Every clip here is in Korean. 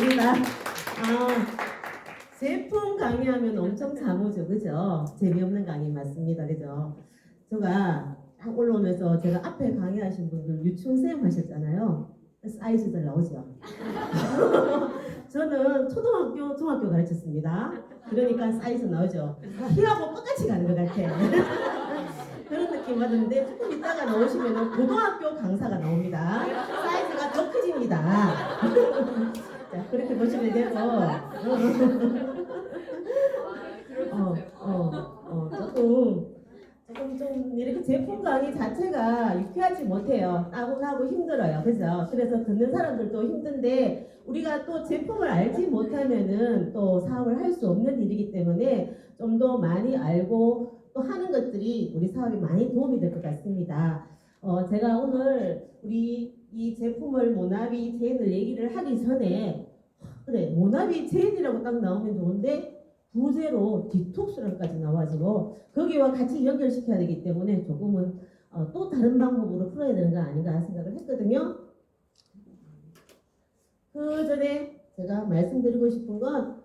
우리가 제품 강의하면 엄청 잠오죠, 그죠? 재미없는 강의 맞습니다, 그죠? 제가 올라오면서 제가 앞에 강의하신 분들 유치원생 하셨잖아요. 사이즈들 나오죠. 저는 초등학교, 중학교 가르쳤습니다. 그러니까 사이즈 나오죠. 키하고 똑같이 가는 것 같아. 그런 느낌 받는데 조금 이따가 나오시면 고등학교 강사가 나옵니다. 사이즈가 더 커집니다. 자, 그렇게 보시면 되고 조금 좀 이렇게 제품 강의 자체가 유쾌하지 못해요. 따분하고 힘들어요. 그죠? 그래서 듣는 사람들도 힘든데 우리가 또 제품을 알지 못하면은 또 사업을 할 수 없는 일이기 때문에 좀 더 많이 알고 또 하는 것들이 우리 사업에 많이 도움이 될 것 같습니다. 제가 오늘 우리 이 제품을 모나비 제인을 얘기를 하기 전에 그래 모나비 제인이라고 딱 나오면 좋은데 부제로 디톡스랑까지 나와가지고 거기와 같이 연결시켜야 되기 때문에 조금은 또 다른 방법으로 풀어야 되는 거 아닌가 생각을 했거든요. 그 전에 제가 말씀드리고 싶은 건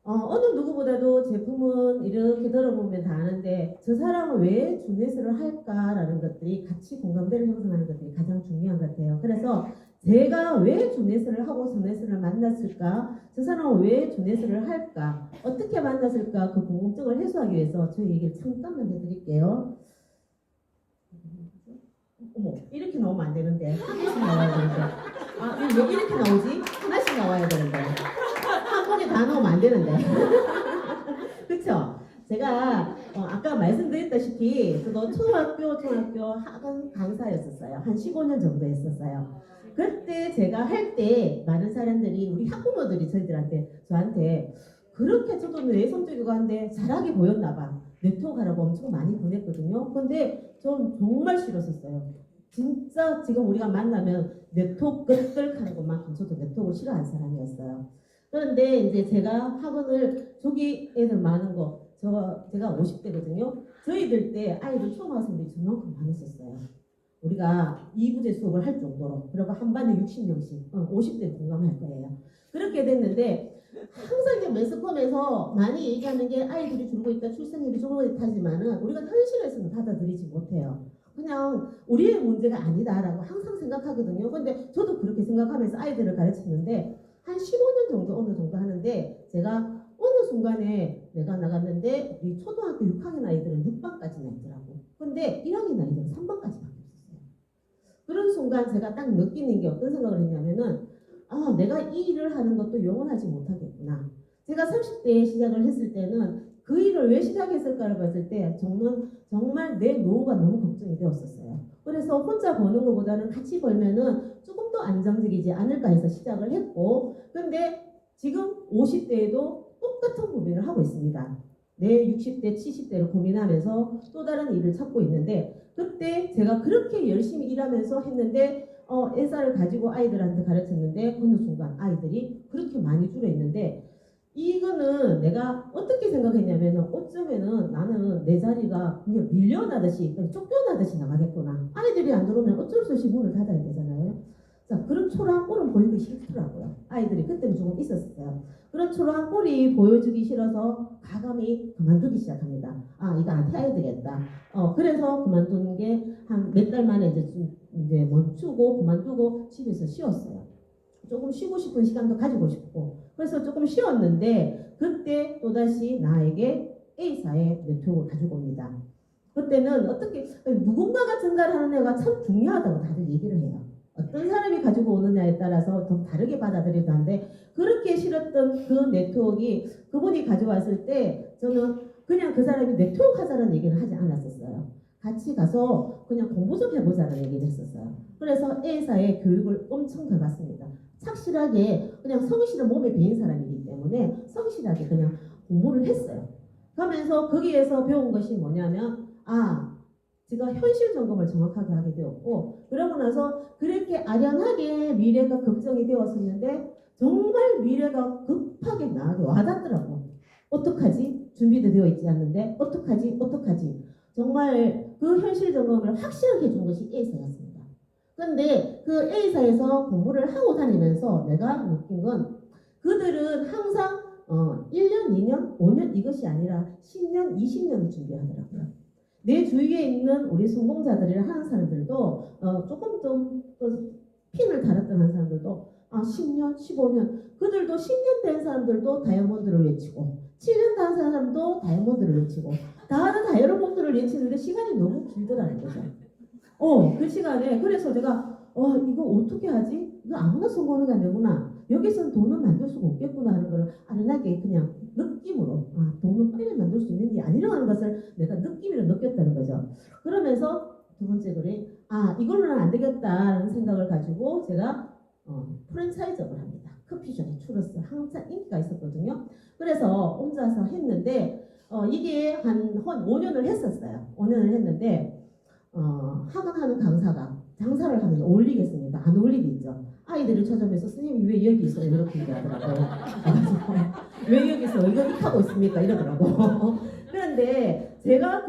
어느 누구보다도 제품은 이렇게 들어보면 다 아는데 저 사람은 왜 주네스를 할까라는 것들이 같이 공감대를 형성하는 것들이 가장 중요한 것 같아요. 그래서 제가 왜 주네스를 하고 서네스를 만났을까? 저 사람은 왜 주네스를 할까? 어떻게 만났을까? 그 궁금증을 해소하기 위해서 저희 얘기를 잠깐만 해드릴게요. 어머, 이렇게 나오면 안 되는데 하나씩 나와야 되는데 왜 이렇게 나오지? 하나씩 나와야 되는데 한 번에 다 나오면 안 되는데 그쵸? 제가 아까 말씀드렸다시피 저도 초등학교, 중학교 학원 강사였었어요. 한 15년 정도 했었어요. 그때 제가 할 때 많은 사람들이 우리 학부모들이 저한테 그렇게 저도 내성적이고 한데 잘하게 보였나 봐. 네트워크 하라고 엄청 많이 보냈거든요. 근데 전 정말 싫었었어요. 진짜 지금 우리가 만나면 네트워크 끄떡하는 것만큼 저도 네트워크를 싫어하는 사람이었어요. 그런데 이제 제가 학원을 저기 애들 많은 거 제가 50대거든요. 저희들 때 아이들 초등학생들이 저만큼 많았었어요. 우리가 2부제 수업을 할 정도로. 그리고 한 반에 60명씩 50대 공감할 거예요. 그렇게 됐는데 항상 이제 매스컴에서 많이 얘기하는 게 아이들이 줄고 있다, 출생률이 줄고 있다지만은 우리가 현실에서는 받아들이지 못해요. 그냥 우리의 문제가 아니다라고 항상 생각하거든요. 근데 저도 그렇게 생각하면서 아이들을 가르쳤는데 한 15년 정도 어느 정도 하는데 제가 어느 순간에 내가 나갔는데 우리 초등학교 6학년 아이들은 6반까지나 있더라고. 근데 1학년 아이들은 3반까지밖에 없었어요. 그런 순간 제가 딱 느끼는 게 어떤 생각을 했냐면은 내가 이 일을 하는 것도 영원하지 못하겠구나. 제가 30대에 시작을 했을 때는 그 일을 왜 시작했을까를 봤을 때 정말 내 노후가 너무 걱정이 되었었어요. 그래서 혼자 버는 것보다는 같이 벌면은 조금 더 안정적이지 않을까 해서 시작을 했고, 근데 지금 50대에도 똑같은 고민을 하고 있습니다. 내 60대, 70대를 고민하면서 또 다른 일을 찾고 있는데, 그때 제가 그렇게 열심히 일하면서 했는데 애사를 가지고 아이들한테 가르쳤는데 어느 순간 아이들이 그렇게 많이 줄어 있는데 이거는 내가 어떻게 생각했냐면 어쩌면은 나는 내 자리가 그냥 밀려나듯이 쫓겨나듯이 나가겠구나. 아이들이 안 들어오면 어쩔 수 없이 문을 닫아야 되잖아요. 자, 그런 초라한 꼴은 보이기 싫더라고요. 아이들이 그때는 조금 있었어요. 그런 초라한 꼴이 보여주기 싫어서 과감히 그만두기 시작합니다. 이거 안 해야 되겠다. 그래서 그만두는 게 한 몇 달 만에 이제 멈추고 그만두고 집에서 쉬었어요. 조금 쉬고 싶은 시간도 가지고 싶고 그래서 조금 쉬었는데 그때 또다시 나에게 A사의 네트워크를 가지고 옵니다. 그때는 어떻게 누군가가 전달하는 애가 참 중요하다고 다들 얘기를 해요. 어떤 사람이 가지고 오느냐에 따라서 좀 다르게 받아들여도 하는데 그렇게 싫었던 그 네트워크가 그분이 가져왔을 때 저는 그냥 그 사람이 네트워크 하자는 얘기를 하지 않았었어요. 같이 가서 그냥 공부 좀 해보자는 얘기를 했었어요. 그래서 A사의 교육을 엄청 더 받습니다. 착실하게 그냥 성실한 몸에 배인 사람이기 때문에 성실하게 그냥 공부를 했어요. 그러면서 거기에서 배운 것이 뭐냐면 제가 현실 점검을 정확하게 하게 되었고 그러고 나서 그렇게 아련하게 미래가 걱정이 되었었는데 정말 미래가 급하게 나에게 와닿더라고. 어떡하지? 준비도 되어 있지 않는데 어떡하지? 정말 그 현실 점검을 확실하게 해준 것이 A사였습니다. 근데 그 A사에서 공부를 하고 다니면서 내가 느낀 건 그들은 항상 1년, 2년, 5년 이것이 아니라 10년, 20년을 준비하더라고요. 내 주위에 있는 우리 성공자들을 하는 사람들도 조금 좀 핀을 달았던 한 사람들도 10년, 15년 그들도 10년 된 사람들도 다이아몬드를 외치고 7년 된 사람도 다이아몬드를 외치고 다른 다이아몬드를 외치는데 시간이 너무 길더라는 거죠. 그 시간에 그래서 내가 이거 어떻게 하지? 이거 아무나 성공하는 게 아니구나. 여기서는 돈을 만들 수가 없겠구나 하는 걸 아른하게 그냥 느낌으로 돈을 빨리 만들 수 있는 게 아니라는 것을 내가 느낌으로 느꼈다는 거죠. 그러면서 두 번째 글이 이걸로는 안 되겠다는 생각을 가지고 제가 프랜차이즈업을 합니다. 커피숍에 추러스 항상 인기가 있었거든요. 그래서 혼자서 했는데 이게 한 5년을 했었어요. 5년을 했는데 학원하는 강사가 장사를 하면 어울리겠습니까? 안 어울리겠죠. 아이들을 찾아오면서 선생님이 왜 여기 있어요? 이렇게 얘기하더라고요. 왜 여기 있어요? 이거 하고 있습니까? 이러더라고. 그런데 제가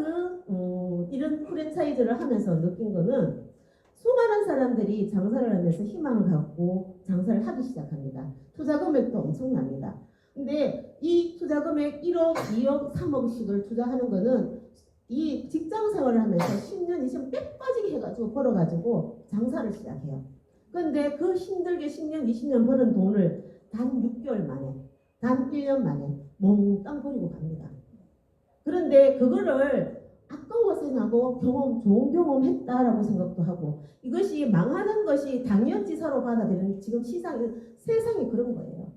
이런 프랜차이즈를 하면서 느낀 거는 수많은 사람들이 장사를 하면서 희망을 갖고 장사를 하기 시작합니다. 투자 금액도 엄청납니다. 근데 이 투자 금액 1억, 2억, 3억씩을 투자하는 거는 이 직장 생활을 하면서 10년, 20년 빽 빠지게 해가지고 벌어가지고 장사를 시작해요. 그런데 그 힘들게 10년, 20년 버는 돈을 단 6개월 만에, 단 1년 만에 몽땅 버리고 갑니다. 그런데 그거를 아까워서 나고 좋은 경험 했다라고 생각도 하고 이것이 망하는 것이 당연지사로 받아들이는 지금 세상이 그런 거예요.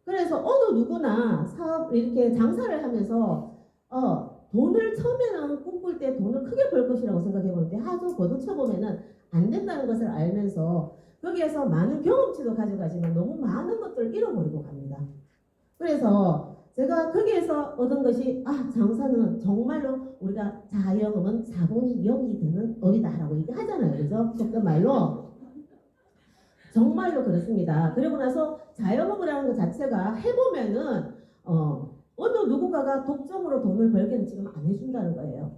그래서 어느 누구나 사업 이렇게 장사를 하면서 돈을 처음에는 꿈꿀 때 돈을 크게 벌 것이라고 생각해 보는데 하도 거듭쳐 보면은 안 된다는 것을 알면서 거기에서 많은 경험치도 가져가지만 너무 많은 것들을 잃어버리고 갑니다. 그래서 제가 거기에서 얻은 것이 장사는 정말로 우리가 자영업은 자본이 0이 되는 업이다라고 얘기하잖아요. 그죠? 속된 말로. 정말로 그렇습니다. 그리고 나서 자영업을 하는 것 자체가 해보면은 어느 누군가가 독점으로 돈을 벌게는 지금 안 해준다는 거예요.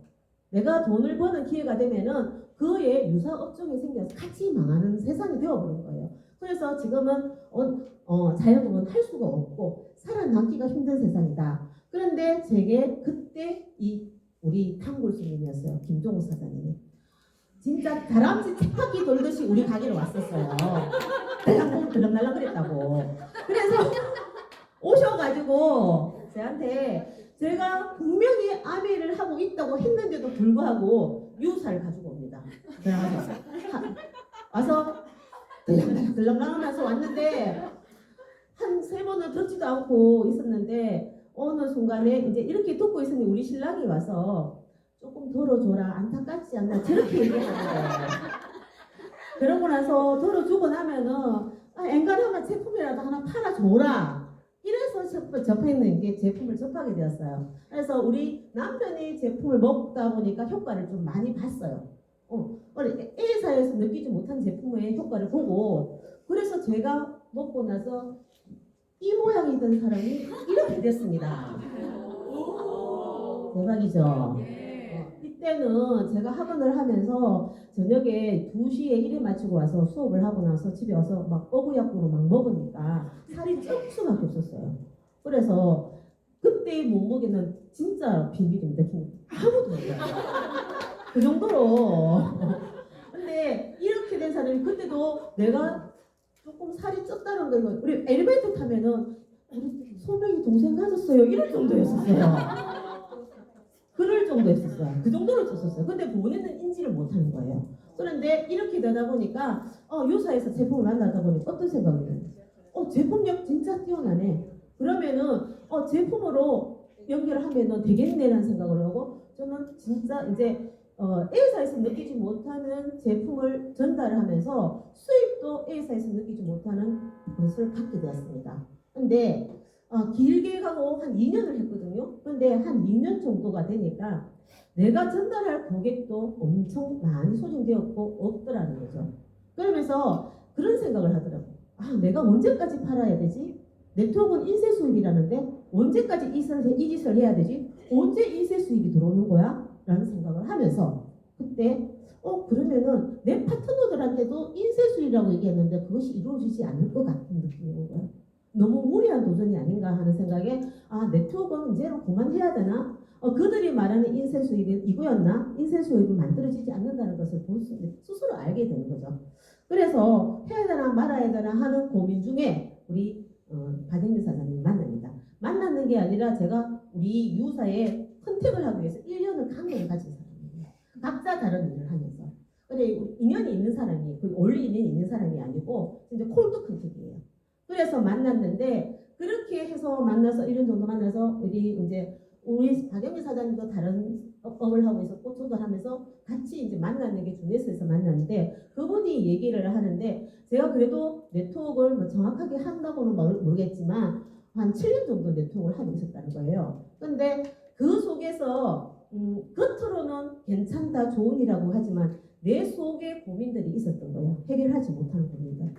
내가 돈을 버는 기회가 되면은 그의 유사 업종이 생겨서 같이 망하는 세상이 되어버린 거예요. 그래서 지금은 자영업은 할 수가 없고 살아남기가 힘든 세상이다. 그런데 제게 그때 우리 탕골스님이었어요. 김종우 사장님이. 진짜 다람쥐 쳇바퀴 돌듯이 우리 가게로 왔었어요. 들락날락 그랬다고. 그래서 오셔가지고 저한테 제가 분명히 아메를 하고 있다고 했는데도 불구하고 유사를 가지고 옵니다. 와서 들락날락하면서 왔는데 한 3번을 듣지도 않고 있었는데 어느 순간에 이제 이렇게 듣고 있으니 우리 신랑이 와서 조금 덜어줘라 안타깝지 않나 저렇게 얘기하는 거예요. 그러고 나서 덜어주고 나면은 엔간하면 제품이라도 하나 팔아줘라. 이래서 접했는 게 제품을 접하게 되었어요. 그래서 우리 남편이 제품을 먹다 보니까 효과를 좀 많이 봤어요. A사에서 느끼지 못한 제품의 효과를 보고 그래서 제가 먹고 나서 이 모양이 된 사람이 이렇게 됐습니다. 대박이죠? 이때는 제가 학원을 하면서 저녁에 2시에 일에 마치고 와서 수업을 하고 나서 집에 와서 막 어부약국으로 막 먹으니까 살이 쪄 수밖에 없었어요. 그래서 그때의 몸무게는 진짜 비밀입니다. 아무도 몰라요. 그 정도로. 근데 이렇게 된 사람이 그때도 내가 조금 살이 쪘다는 거 우리 엘리베이터 타면은 우리 소명이 동생 가졌어요. 이럴 정도였었어요. 그럴 정도였었어요. 그 정도로 쪘었어요. 근데 본인은 인지를 못하는 거예요. 그런데 이렇게 되다 보니까 유사에서 제품을 만나다 보니까 어떤 생각이 드는 제품력 진짜 뛰어나네. 그러면은 제품으로 연결하면은 되겠네라는 생각을 하고 저는 진짜 이제 A사에서 느끼지 못하는 제품을 전달하면서 수입도 A사에서 느끼지 못하는 것을 갖게 되었습니다. 근데 길게 가고 한 2년을 했거든요. 근데 한 2년 정도가 되니까 내가 전달할 고객도 엄청 많이 소진되었고 없더라는 거죠. 그러면서 그런 생각을 하더라고요. 내가 언제까지 팔아야 되지? 네트워크는 인쇄 수입이라는데 언제까지 이 짓을 해야 되지? 언제 인쇄 수입이 들어오는 거야? 라는 생각을 하면서 그때 그러면은 내 파트너들한테도 인쇄술이라고 얘기했는데 그것이 이루어지지 않을 것 같은 느낌인 거예요. 너무 무리한 도전이 아닌가 하는 생각에 네트워크는 이제는 그만해야 되나? 그들이 말하는 인쇄 수입이 이거였나? 인쇄 수입은 만들어지지 않는다는 것을 스스로 알게 되는 거죠. 그래서 해야 되나 말아야 되나 하는 고민 중에 우리 박영미 사장님 만납니다. 만나는 게 아니라 제가 우리 유사에 컨택을 하기 위해서 1년을 강연을 가진 사람이에요. 각자 다른 일을 하면서. 근데 인연이 있는 사람이, 원래 인연이 있는 사람이 아니고 진짜 콜드 컨택이에요. 그래서 만났는데 그렇게 해서 만나서 1년 정도 만나서 우리 박영미 사장님도 다른 업을 하고 있었고 저도 하면서 같이 이제 만나는 게 주네스에서 만났는데 그분이 얘기를 하는데 제가 그래도 네트워크를 뭐 정확하게 한다고는 모르겠지만 한 7년 정도 네트워크를 하고 있었다는 거예요. 근데 그 속에서 겉으로는 괜찮다 좋은 일이라고 하지만 내 속에 고민들이 있었던 거예요. 해결하지 못하는 고민들.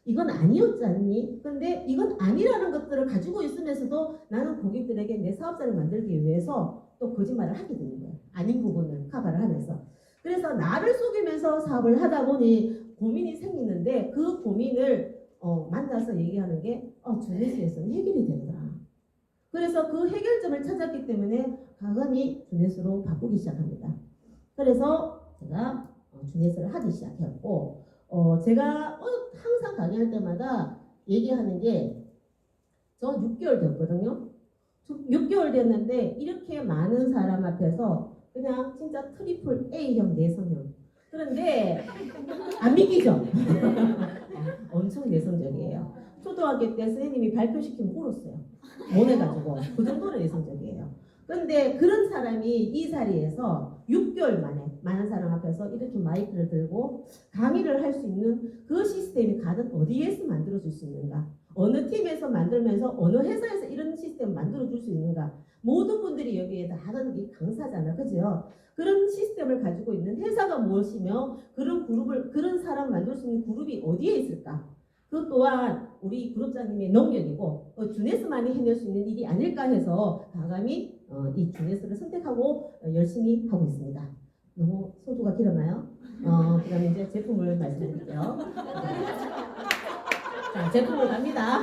이건 아니었지 않니? 근데 이건 아니라는 것들을 가지고 있으면서도 나는 고객들에게 내 사업자를 만들기 위해서 또 거짓말을 하게 되는 거예요. 아닌 부분을 커버를 하면서. 그래서 나를 속이면서 사업을 하다 보니 고민이 생기는데 그 고민을 만나서 얘기하는 게 주네스에서는 해결이 된다. 그래서 그 해결점을 찾았기 때문에 과감히 주네스로 바꾸기 시작합니다. 그래서 제가 주네스를 하기 시작했고 제가 항상 강의할 때마다 얘기하는 게 저 6개월 됐거든요. 6개월 됐는데 이렇게 많은 사람 앞에서 그냥 진짜 트리플 A형 내성형. 그런데 안 믿기죠? 엄청 내성적이에요. 초등학교 때 선생님이 발표시키면 울었어요. 못해가지고 그 정도로 내성적이에요. 그런데 그런 사람이 이 자리에서 6개월 만에 많은 사람 앞에서 이렇게 마이크를 들고 강의를 할 수 있는 그 시스템이 과연 어디에서 만들어줄 수 있는가? 어느 팀에서 만들면서 어느 회사에서 이런 시스템을 만들어줄 수 있는가? 모든 분들이 여기에 다 하는 게 강사잖아, 그죠? 그런 시스템을 가지고 있는 회사가 무엇이며 그런 사람 만들 수 있는 그룹이 어디에 있을까? 그 또한 우리 그룹장님의 능력이고 주네스만이 해낼 수 있는 일이 아닐까 해서 과감히 이 주네스를 선택하고 열심히 하고 있습니다. 너무 소두가 길었나요? 그럼 이제 제품을 말씀드릴게요. 자, 제품을 갑니다.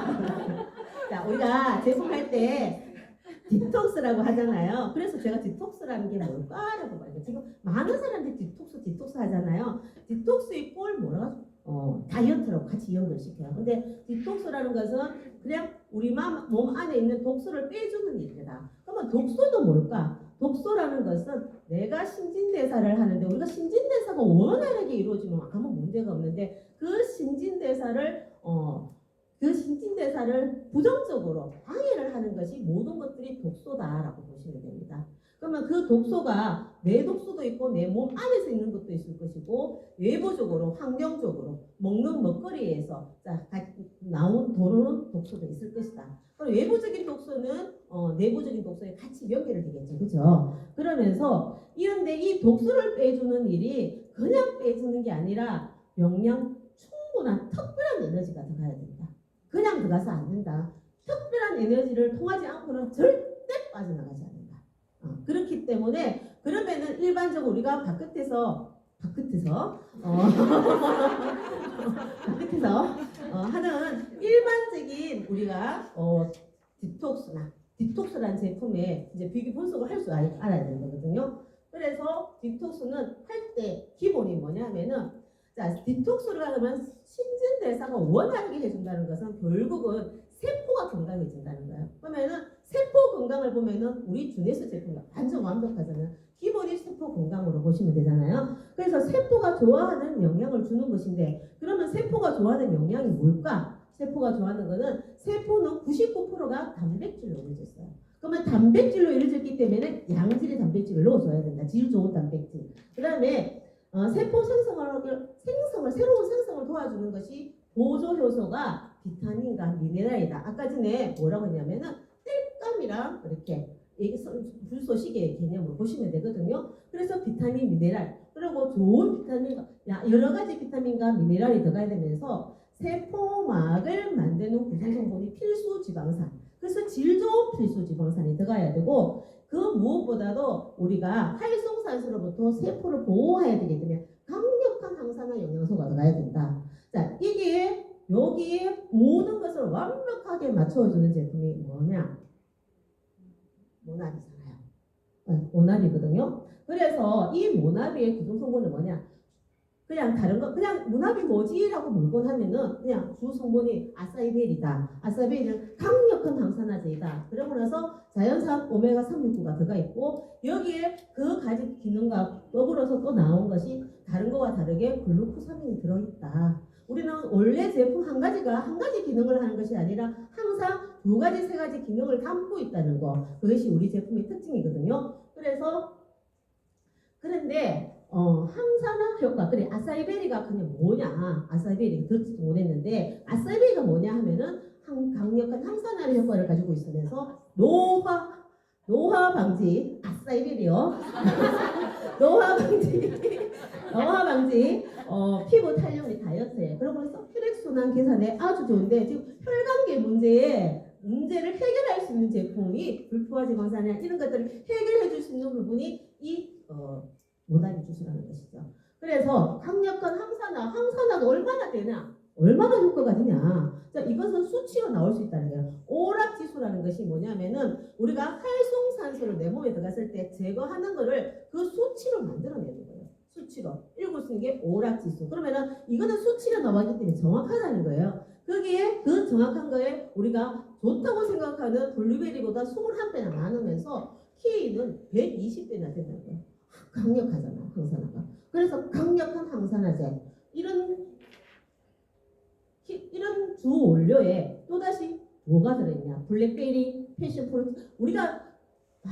자, 우리가 제품 할 때 디톡스라고 하잖아요. 그래서 제가 디톡스라는 게 뭘까라고 말해요. 지금 많은 사람들이 디톡스 하잖아요. 디톡스의 꼴 뭐라고 다이어트라고 같이 연결시켜요. 근데 디톡스라는 것은 그냥 우리 몸 안에 있는 독소를 빼주는 일이다. 그러면 독소도 뭘까? 독소라는 것은 내가 신진대사를 하는데 우리가 신진대사가 원활하게 이루어지면 아무 문제가 없는데 그 신진대사를 부정적으로 방해를 하는 것이 모든 것들이 독소다라고 보시면 됩니다. 그러면 그 독소가 내 독소도 있고 내 몸 안에서 있는 것도 있을 것이고 외부적으로 환경적으로 먹는 먹거리에서 나온 도로는 독소도 있을 것이다. 그럼 외부적인 독소는 내부적인 독소에 같이 연결이 되겠죠, 그죠? 그러면서 이런데 이 독소를 빼주는 일이 그냥 빼주는 게 아니라 영양 충분한 특별한 에너지가 들어가야 된다. 그냥 들어가서 안 된다. 특별한 에너지를 통하지 않고는 절대 빠져나가지 않는다. 그렇기 때문에 그러면은 일반적으로 우리가 바깥에서 하는 일반적인 우리가 디톡스라는 제품에 이제 비교 분석을 할 줄 알아야 되는 거거든요. 그래서 디톡스는 할 때 기본이 뭐냐면은 자, 디톡스를 하면 신진대사가 원활하게 해준다는 것은 결국은 세포가 건강해진다는 거예요. 그러면은 세포 건강을 보면은 우리 주네스 제품이 완전 완벽하잖아요. 기본이 세포 건강으로 보시면 되잖아요. 그래서 세포가 좋아하는 영양을 주는 것인데 그러면 세포가 좋아하는 영양이 뭘까? 세포가 좋아하는 거는 세포는 99%가 단백질로 이루어져 있어요. 그러면 단백질로 이루어졌기 때문에 양질의 단백질을 넣어줘야 된다. 질 좋은 단백질. 그 다음에 세포 새로운 생성을 도와주는 것이 보조 효소가 비타민과 미네랄이다. 아까 전에 뭐라고 했냐면은 땔감이랑 이렇게 불소식의 개념으로 보시면 되거든요. 그래서 비타민, 미네랄, 그리고 좋은 비타민과 여러 가지 비타민과 미네랄이 들어가야 되면서 세포막을 만드는 구성 성분이 필수 지방산. 그래서 질 좋은 필수 지방산이 들어가야 되고 그 무엇보다도 우리가 활성산소로부터 세포를 보호해야 되기 때문에 강력한 항산화 영양소가 들어가야 된다. 자, 이게 여기에 모든 것을 완벽하게 맞춰주는 제품이 뭐냐? 모나비잖아요. 모나비거든요. 그래서 이 모나비의 구성 성분은 뭐냐? 그냥 다른 거, 그냥 모나비 뭐지라고 물건 하면은 그냥 주 성분이 아사이베리다. 아사이베리는 강력한 항산화제이다. 그러고 나서 자연산 오메가 369가 들어가 있고 여기에 그 가지 기능과 더불어서 또 나온 것이 다른 거와 다르게 글루코사민이 들어있다. 우리는 원래 제품 한 가지가 한 가지 기능을 하는 것이 아니라 항상 두 가지, 세 가지 기능을 담고 있다는 거. 그것이 우리 제품의 특징이거든요. 그래서 그런데 항산화 효과, 그래 아사이베리가 그냥 뭐냐? 아사이베리 듣지도 못했는데 아사이베리가 뭐냐 하면은 강력한 항산화 효과를 가지고 있으면서 노화 방지, 아사이베리요. 노화 방지, 피부 탄력 및 다이어트에 그러고 나서 혈액순환 개선에 아주 좋은데 지금 혈관계 문제를 해결할 수 있는 제품이 불포화 지방산이나 이런 것들을 해결해 줄 수 있는 부분이 이 모나비 주스라는 것이죠. 그래서 강력한 항산화가 얼마나 되냐? 얼마나 효과가 되냐? 자, 이것은 수치로 나올 수 있다는 거예요. 오락지수라는 것이 뭐냐면은 우리가 활성산소를 내 몸에 들어갔을 때 제거하는 거를 그 수치로 만들어내는 거예요. 수치로. 읽을 수 있는 게 오락지수. 그러면은 이거는 수치로 나왔기 때문에 정확하다는 거예요. 거기에 그 정확한 거에 우리가 좋다고 생각하는 블루베리보다 21배나 많으면서 키위는 120배나 된다는 거예요. 강력하잖아, 항산화가. 그래서 강력한 항산화제. 이런 주 원료에 또다시 뭐가 들어있냐? 블랙베리, 패션프루트. 우리가 다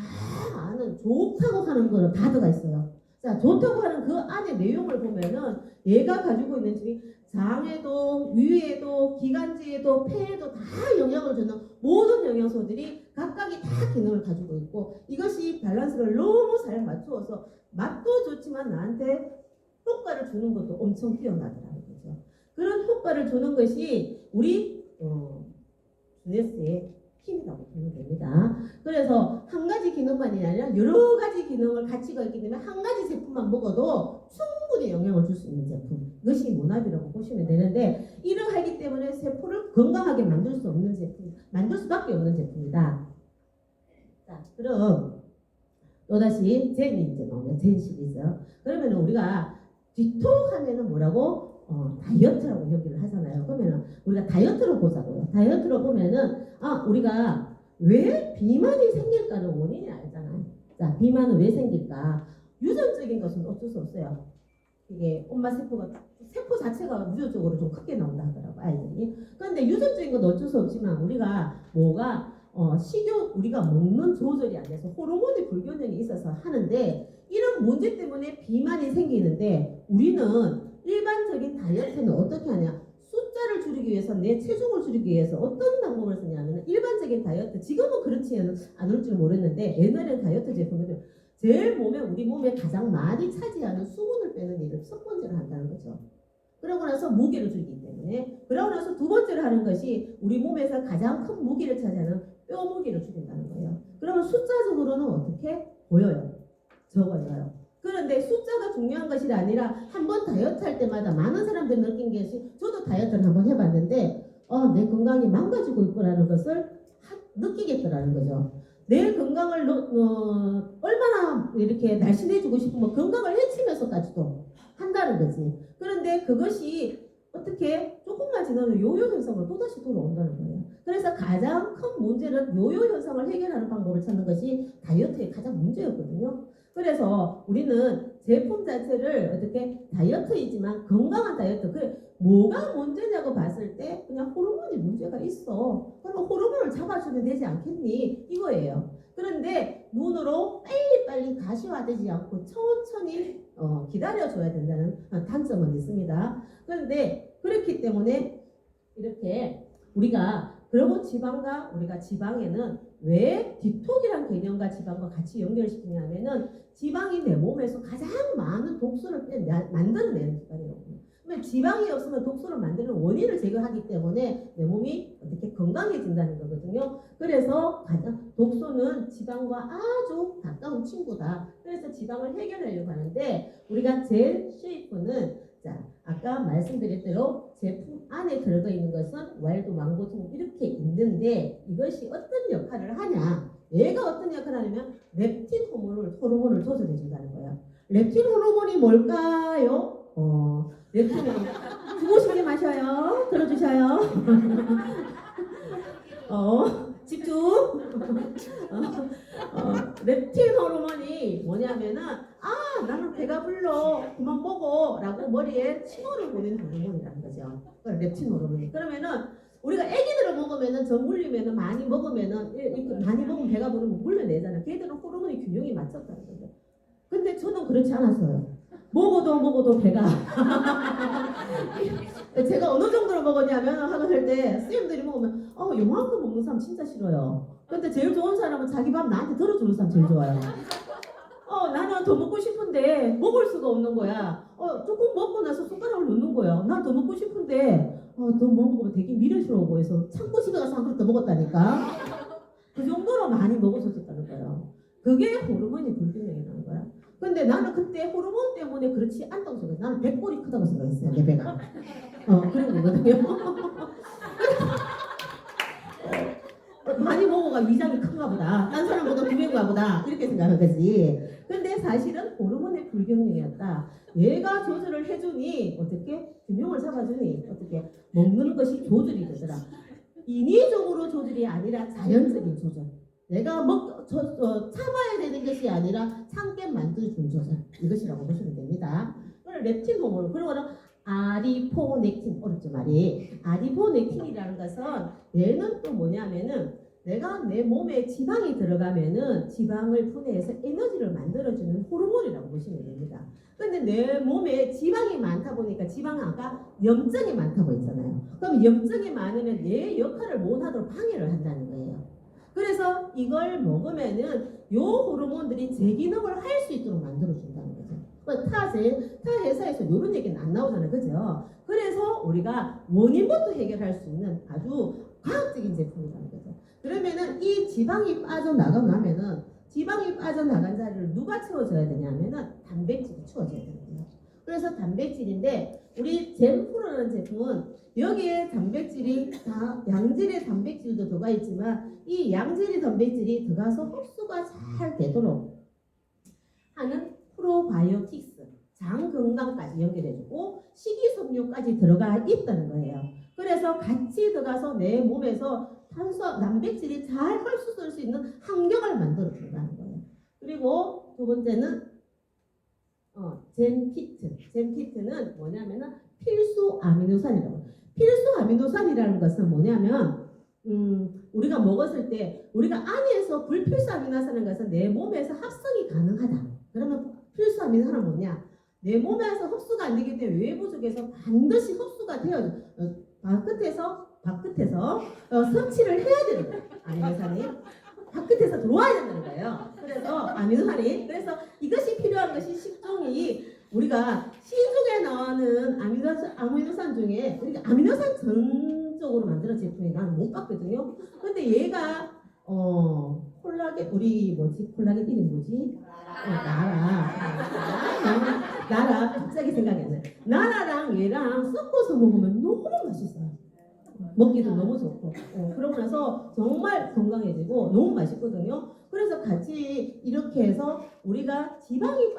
아는 좋다고 하는 거는 다 들어가 있어요. 자, 좋다고 하는 그 안에 내용을 보면은 얘가 가지고 있는 지금 장에도, 위에도, 기관지에도, 폐에도 다 영향을 주는 모든 영양소들이 각각이 다 기능을 가지고 있고 이것이 밸런스를 너무 잘 맞추어서 맛도 좋지만 나한테 효과를 주는 것도 엄청 뛰어나더라는 거죠. 그런 효과를 주는 것이 우리 주네스의 힘이라고 보면 됩니다. 그래서 한 가지 기능만이 아니라 여러 가지 기능을 가치가 있기 때문에 한 가지 제품만 먹어도 충분히 영향을 줄 수 있는 제품. 이것이 모나비라고 보시면 되는데 이러하기 때문에 세포를 건강하게 만들 수 없는 제품, 만들 수밖에 없는 제품이다. 자, 그럼 또다시 젠이 이제 나오면 젠 시리즈. 그러면 우리가 디톡 하면은 뭐라고? 다이어트라고 얘기를 하잖아요. 그러면 우리가 다이어트로 보자고요. 다이어트로 보면은 우리가 왜 비만이 생길까는 원인이 알잖아요. 자, 비만은 왜 생길까? 유전적인 것은 어쩔 수 없어요. 이게 엄마 세포 자체가 유전적으로 좀 크게 나온다 하더라고 아이들이. 그런데 유전적인 건 어쩔 수 없지만 우리가 우리가 먹는 조절이 안 돼서 호르몬의 불균형이 있어서 하는데 이런 문제 때문에 비만이 생기는데 우리는 일반적인 다이어트는 어떻게 하냐? 숫자를 줄이기 위해서 내 체중을 줄이기 위해서 어떤 방법을 쓰냐면 일반적인 다이어트 지금은 그렇지 않을지 모르는데 옛날에는 다이어트 제품들 제일 우리 몸에 가장 많이 차지하는 수분을 빼는 일을 첫 번째로 한다는 거죠. 그러고 나서 무게를 줄이기 때문에 그러고 나서 두 번째로 하는 것이 우리 몸에서 가장 큰 무게를 차지하는 뼈 무게를 줄인다는 거예요. 그러면 숫자적으로는 어떻게 보여요? 적어져요. 그런데 숫자가 중요한 것이 아니라 한 번 다이어트 할 때마다 많은 사람들이 느낀 것이 저도 다이어트를 한번 해봤는데 내 건강이 망가지고 있구라는 것을 느끼겠더라는 거죠. 내 건강을 얼마나 이렇게 날씬해지고 싶으면 건강을 해치면서까지도 한다는 거지. 그런데 그것이 어떻게 조금만 지나면 요요 현상으로 또다시 돌아온다는 거예요. 그래서 가장 큰 문제는 요요 현상을 해결하는 방법을 찾는 것이 다이어트의 가장 문제였거든요. 그래서 우리는 제품 자체를 어떻게 다이어트이지만 건강한 다이어트 뭐가 문제냐고 봤을 때 그냥 호르몬이 문제가 있어. 그럼 호르몬을 잡아주면 되지 않겠니? 이거예요. 그런데 눈으로 빨리빨리 가시화되지 않고 천천히 기다려줘야 된다는 단점은 있습니다. 그런데 그렇기 때문에 이렇게 그리고 우리가 지방에는 왜 디톡이란 개념과 지방과 같이 연결시키냐면은 지방이 내 몸에서 가장 많은 독소를 만들어내는 기관이거든요. 그러면 지방이 없으면 독소를 만드는 원인을 제거하기 때문에 내 몸이 어떻게 건강해진다는 거거든요. 그래서 가장 독소는 지방과 아주 가까운 친구다. 그래서 지방을 해결하려고 하는데 우리가 젤 쉐이프는 자 아까 말씀드린 대로 제품 안에 들어가 있는 것은 와일드 망고청 이렇게 있는데 이것이 어떤 역할을 하냐? 얘가 어떤 역할을 하냐면 렙틴 호르몬을 조절해 준다는 거예요. 렙틴 호르몬이 뭘까요? 렙틴 호르몬 주고 싶게 마셔요. 들어주셔요. 집중. 렙틴 호르몬이 뭐냐면은 나는 배가 불러 그만 먹어 라고 머리에 신호를 보내는 호르몬이라는 거죠. 렙틴 호르몬이. 그러면은 우리가 애기들을 먹으면은 정 물리면은 많이 먹으면은 이렇게 많이 먹으면 배가 부르면 물려내잖아. 걔들은 호르몬이 균형이 맞췄다는 거죠. 근데 저는 그렇지 않았어요. 먹어도 배가 제가 어느 정도로 먹었냐면 학원 할때 선생님들이 먹으면 요만큼 먹는 사람 진짜 싫어요. 근데 제일 좋은 사람은 자기 밥 나한테 들어주는 사람 제일 좋아요. 나는 더 먹고 싶은데 먹을 수가 없는 거야. 조금 먹고 나서 숟가락을 놓는 거야. 난 더 먹고 싶은데 더 먹으면 되게 미련스러워 해서 참고 집에 가서 한 그릇 더 먹었다니까. 그 정도로 많이 먹었었다는 거예요. 그게 호르몬이 불균형이라는 거야. 근데 나는 그때 호르몬 때문에 그렇지 않다고 생각해. 나는 배꼽이 크다고 생각했어요. 내 배가. 그런 거거든요. 많이 먹어가 위장이 큰가 보다. 딴 사람보다 구명가 보다. 이렇게 생각한 거지. 근데 사실은 호르몬의 불균형이었다. 얘가 조절을 해주니 어떻게 균형을 잡아주니 어떻게 먹는 것이 조절이 되더라. 인위적으로 조절이 아니라 자연적인 조절. 내가 참아야 되는 것이 아니라 참게 만들어준 조절. 이것이라고 보시면 됩니다. 그리고 렙틴 호르몬. 그리고는 아디포넥틴. 어렵죠 말이. 아디포넥틴이라는 것은 얘는 또 뭐냐면은 내가 내 몸에 지방이 들어가면은 지방을 분해해서 에너지를 만들어주는 호르몬이라고 보시면 됩니다. 근데 내 몸에 지방이 많다 보니까 지방은 아까 염증이 많다고 했잖아요. 그럼 염증이 많으면 내 역할을 못하도록 방해를 한다는 거예요. 그래서 이걸 먹으면은 요 호르몬들이 제 기능을 할 수 있도록 만들어준다는 거죠. 타 회사에서 이런 얘기는 안 나오잖아요. 그죠? 그래서 우리가 원인부터 해결할 수 있는 아주 과학적인 제품이라는 거죠. 그러면은 이 지방이 빠져나가면은 지방이 빠져나간 자리를 누가 채워줘야 되냐면은 단백질이 채워줘야 되거든요. 그래서 단백질인데 우리 젠프로라는 제품은 여기에 단백질이 다 양질의 단백질도 들어가 있지만 이 양질의 단백질이 들어가서 흡수가 잘 되도록 하는 프로바이오틱스 장 건강까지 연결해주고 식이섬유까지 들어가 있다는 거예요. 그래서 같이 들어가서 내 몸에서 단백질이 잘 흡수될 수 있는 환경을 만들어준다는 거예요. 그리고 두 번째는 젠피트. 젠피트는 뭐냐면은 필수 아미노산이라고. 필수 아미노산이라는 것은 뭐냐면 우리가 먹었을 때 우리가 안에서 불필수 아미노산인 것은 내 몸에서 합성이 가능하다. 그러면 필수 아미노산은 뭐냐? 내 몸에서 흡수가 안 되기 때문에 외부 쪽에서 반드시 흡수가 되어져. 바깥에서 섭취를 해야 되는 거예요. 아미노산이 바깥에서 들어와야 된다는 거예요. 그래서 아미노산이 그래서 이것이 필요한 것이 식종이 우리가 시중에 나오는 아미노산 중에 우리가 아미노산 전적으로 만들어진 제품이 나는 못 봤거든요. 근데 얘가 콜라겐 콜라겐 이름이 뭐지? 나라 갑자기 생각이 안 나요. 나라랑 얘랑 섞어서 먹으면 너무 맛있어요. 먹기도 너무 좋고 그러고 나서 정말 건강해지고 너무 맛있거든요. 그래서 같이 이렇게 해서 우리가 지방이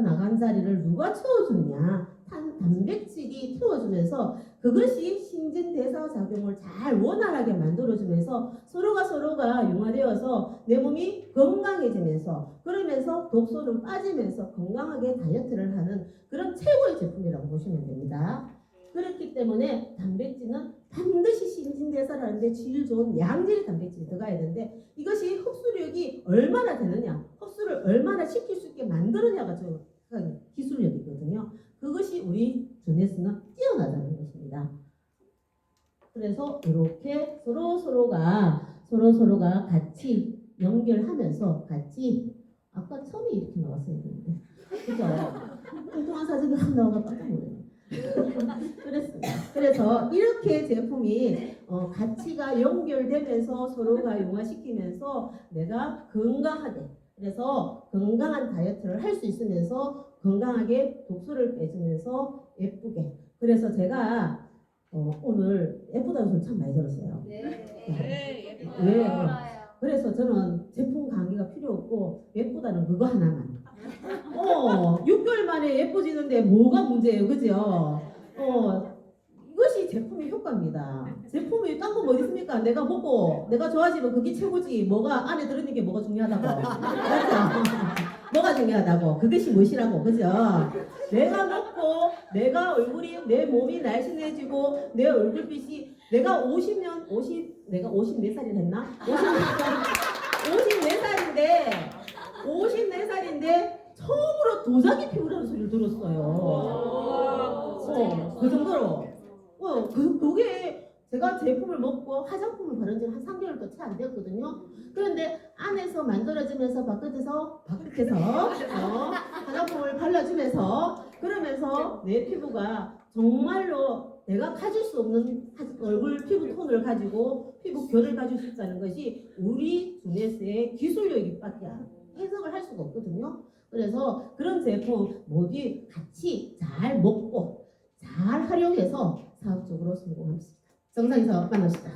나간 자리를 누가 채워주느냐 단백질이 채워주면서 그것이 신진대사 작용을 잘 원활하게 만들어주면서 서로가 융화되어서 내 몸이 건강해지면서 그러면서 독소는 빠지면서 건강하게 다이어트를 하는 그런 최고의 제품이라고 보시면 됩니다. 그렇기 때문에 단백질은 반드시 신진대사를 하는데 질 좋은 양질의 단백질이 들어가야 되는데 이것이 흡수력이 얼마나 되느냐 흡수를 얼마나 시킬 수 있게 만드느냐가 기술력이거든요. 그것이 우리 전에서는 뛰어나다는 것입니다. 그래서 이렇게 서로가 같이 연결하면서 같이 아까 처음에 이렇게 나왔어야 되는데 그죠? 뚱뚱한 사진도 한 나와가 깜짝 놀랐네. 그렇습니다. 그래서 이렇게 제품이 가치가 연결되면서 서로가 융화시키면서 내가 건강하게, 그래서 건강한 다이어트를 할 수 있으면서 건강하게 독소를 빼주면서 예쁘게. 그래서 제가 오늘 예쁘다는 소리 참 많이 들었어요. 네. 왜? 그래서 저는 제품 강의가 필요 없고 예쁘다는 그거 하나만. 6개월 만에 예뻐지는데 뭐가 문제예요, 그죠? 이것이 제품의 효과입니다. 제품이 딴 건 뭐 있습니까? 내가 먹고 내가 좋아지면 그게 최고지. 뭐가 안에 들어있는 게 뭐가 중요하다고. 맞죠? 뭐가 중요하다고. 그것이 무엇이라고, 그죠? 내가 먹고 내가 얼굴이 내 몸이 날씬해지고 내 얼굴빛이 내가 54살이 됐나? 54살인데 처음으로 도자기 피부라는 소리를 들었어요. 그 정도로. 그게 제가 제품을 먹고 화장품을 바른 지는 한 3개월도 채 안 되었거든요. 그런데 안에서 만들어지면서 바깥에서 화장품을 발라주면서 그러면서 내 피부가 정말로 내가 가질 수 없는 얼굴 피부 톤을 가지고 피부 결을 가질 수 있다는 것이 우리 주네스의 기술력밖에 해석을 할 수가 없거든요. 그래서 그런 제품 모두 같이 잘 먹고 잘 활용해서 사업적으로 성공합시다. 정상에서 만납시다.